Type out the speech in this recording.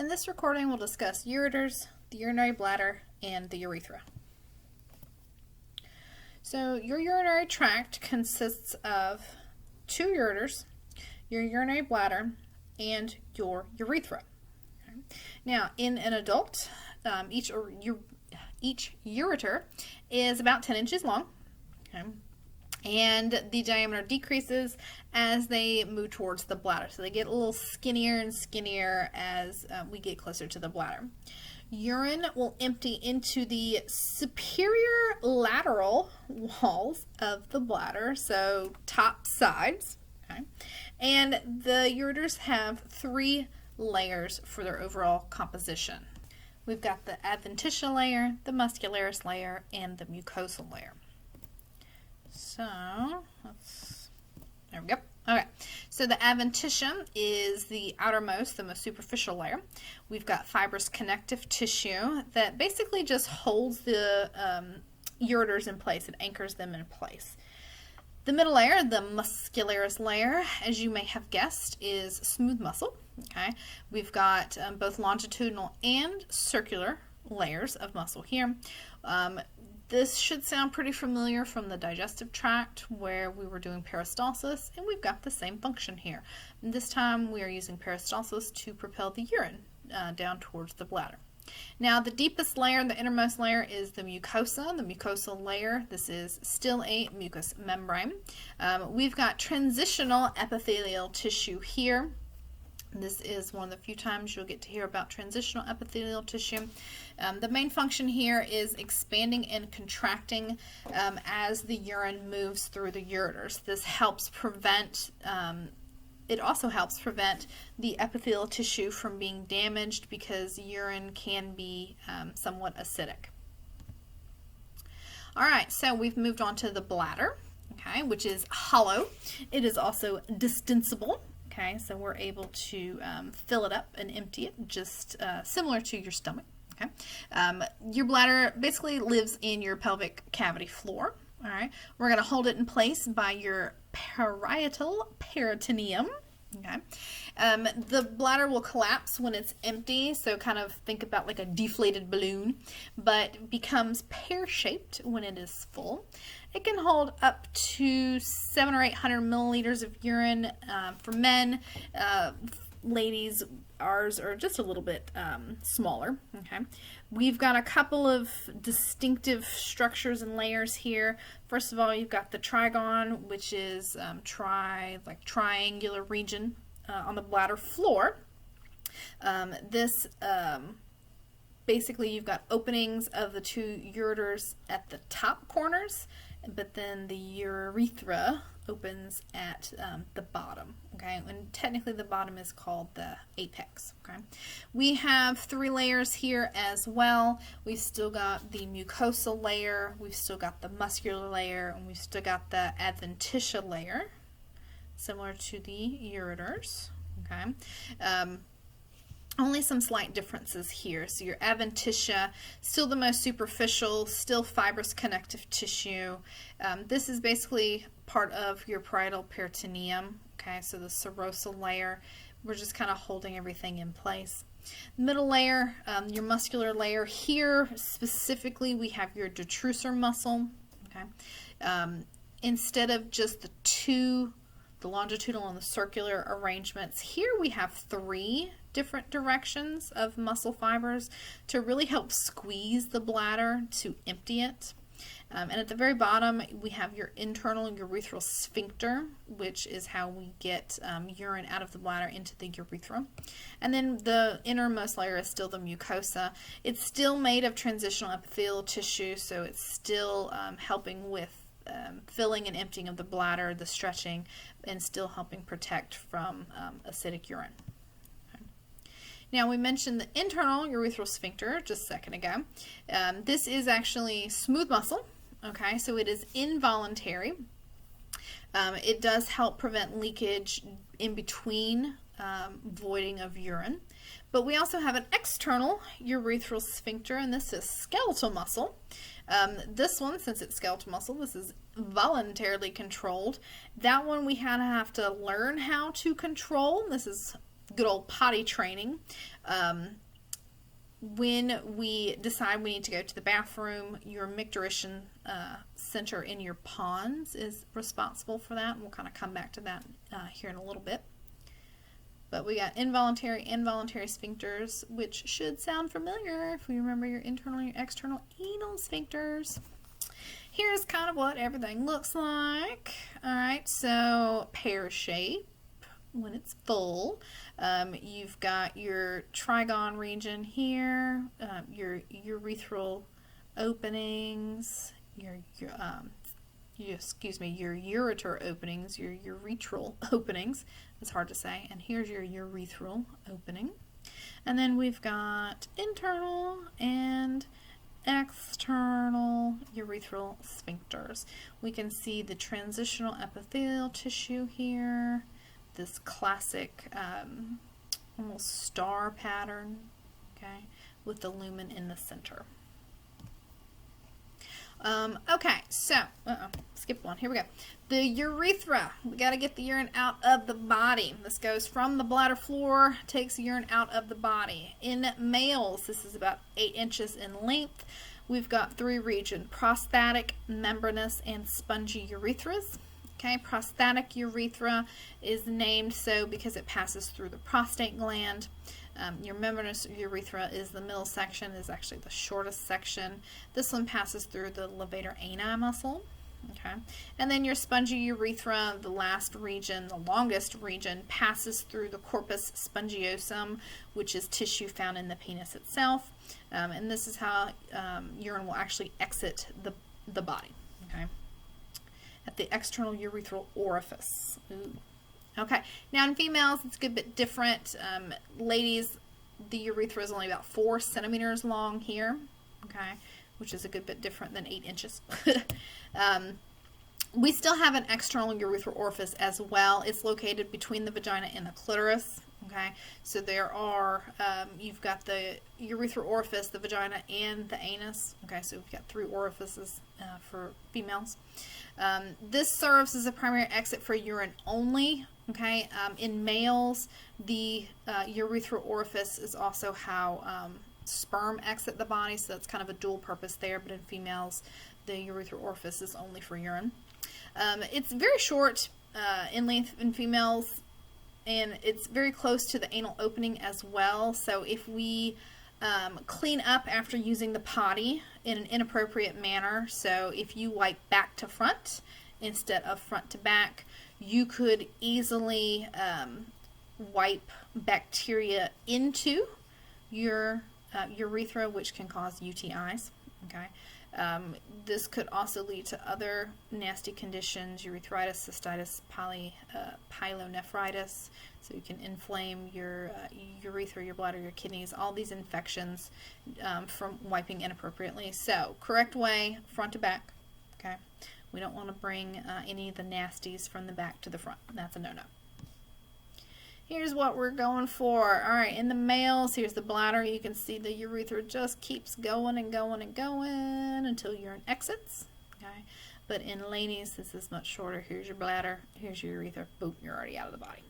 In this recording, we'll discuss ureters, the urinary bladder, and the urethra. So your urinary tract consists of two ureters, your urinary bladder, and your urethra. Okay. Now, in an adult, each ureter is about 10 inches long. Okay. And the diameter decreases as they move towards the bladder. So they get a little skinnier and skinnier as we get closer to the bladder. Urine will empty into the superior lateral walls of the bladder, so top sides. Okay? And the ureters have three layers for their overall composition. We've got the adventitious layer, the muscularis layer, and the mucosal layer. So, there we go. Okay, so the adventitious is the outermost, the most superficial layer. We've got fibrous connective tissue that basically just holds the ureters in place. It anchors them in place. The middle layer, the muscularis layer, as you may have guessed, is smooth muscle. Okay, we've got both longitudinal and circular layers of muscle here. This should sound pretty familiar from the digestive tract where we were doing peristalsis, and we've got the same function here. And this time we are using peristalsis to propel the urine down towards the bladder. Now the deepest layer, the innermost layer, is the mucosa, the mucosal layer. This is still a mucous membrane. We've got transitional epithelial tissue here. This is one of the few times you'll get to hear about transitional epithelial tissue. The main function here is expanding and contracting as the urine moves through the ureters. This helps prevent, it also helps prevent the epithelial tissue from being damaged because urine can be somewhat acidic. All right, so we've moved on to the bladder, okay, which is hollow. It is also distensible. Okay, so we're able to fill it up and empty it, just similar to your stomach. Okay, your bladder basically lives in your pelvic cavity floor. All right, we're going to hold it in place by your parietal peritoneum. Okay, the bladder will collapse when it's empty, so kind of think about like a deflated balloon, but becomes pear-shaped when it is full. It can hold up to 700 or 800 milliliters of urine for men. Ladies, ours are just a little bit smaller. Okay, we've got a couple of distinctive structures and layers here. First of all, you've got the trigon, which is triangular region on the bladder floor. Basically, you've got openings of the two ureters at the top corners, but then the urethra opens at the bottom, okay? And technically the bottom is called the apex, okay? We have three layers here as well. We've still got the mucosal layer, we've still got the muscular layer, and we've still got the adventitious layer, similar to the ureters, okay? Only some slight differences here. So your adventitious, still the most superficial, still fibrous connective tissue. This is basically part of your parietal peritoneum. Okay, so the serosal layer, we're just kind of holding everything in place. Middle layer, your muscular layer here, specifically we have your detrusor muscle. Okay, instead of just the longitudinal and the circular arrangements, here we have three different directions of muscle fibers to really help squeeze the bladder to empty it. And at the very bottom, we have your internal urethral sphincter, which is how we get urine out of the bladder into the urethra. And then the innermost layer is still the mucosa. It's still made of transitional epithelial tissue, so it's still helping with filling and emptying of the bladder, the stretching, and still helping protect from acidic urine. Okay. Now, we mentioned the internal urethral sphincter just a second ago. This is actually smooth muscle, okay, so it is involuntary. It does help prevent leakage in between voiding of urine. But we also have an external urethral sphincter, and this is skeletal muscle. This one, since it's skeletal muscle, this is voluntarily controlled. That one we have to learn how to control. This is good old potty training. When we decide we need to go to the bathroom, your micturition center in your pons is responsible for that. And we'll kind of come back to that here in a little bit. But we got involuntary and voluntary sphincters, which should sound familiar if we remember your internal and your external anal sphincters. Here's kind of what everything looks like. All right, so pear shape when it's full. You've got your trigon region here, your urethral openings, your ureter openings, your urethral openings. It's hard to say. And here's your urethral opening. And then we've got internal and external urethral sphincters. We can see the transitional epithelial tissue here, this classic almost star pattern, okay, with the lumen in the center. Okay, so, skip one. Here we go. The urethra. We got to get the urine out of the body. This goes from the bladder floor, takes urine out of the body. In males, this is about 8 inches in length. We've got 3 regions: prostatic, membranous, and spongy urethras. Okay, prostatic urethra is named so because it passes through the prostate gland. Your membranous urethra is the middle section, is actually the shortest section. This one passes through the levator ani muscle. Okay, and then your spongy urethra, the last region, the longest region, passes through the corpus spongiosum, which is tissue found in the penis itself. And this is how urine will actually exit the body. Okay, at the external urethral orifice. Ooh. Okay, now in females, it's a good bit different. Ladies, the urethra is only about 4 centimeters long here, okay, which is a good bit different than 8 inches. We still have an external urethral orifice as well. It's located between the vagina and the clitoris, okay, so there are, you've got the urethral orifice, the vagina, and the anus, okay, so we've got 3 orifices for females. This serves as a primary exit for urine only. Okay, in males, the urethral orifice is also how sperm exit the body, so that's kind of a dual purpose there, but in females, the urethral orifice is only for urine. It's very short in length in females, and it's very close to the anal opening as well, so if we clean up after using the potty in an inappropriate manner, so if you wipe back to front instead of front to back, you could easily wipe bacteria into your urethra, which can cause UTIs. Okay, this could also lead to other nasty conditions: urethritis, cystitis, pyelonephritis. So you can inflame your urethra, your bladder, your kidneys, all these infections from wiping inappropriately. So correct way, front to back. Okay. We don't want to bring any of the nasties from the back to the front. That's a no-no. Here's what we're going for. All right, in the males, here's the bladder. You can see the urethra just keeps going and going and going until urine exits. Okay, but in ladies, this is much shorter. Here's your bladder. Here's your urethra. Boom, you're already out of the body.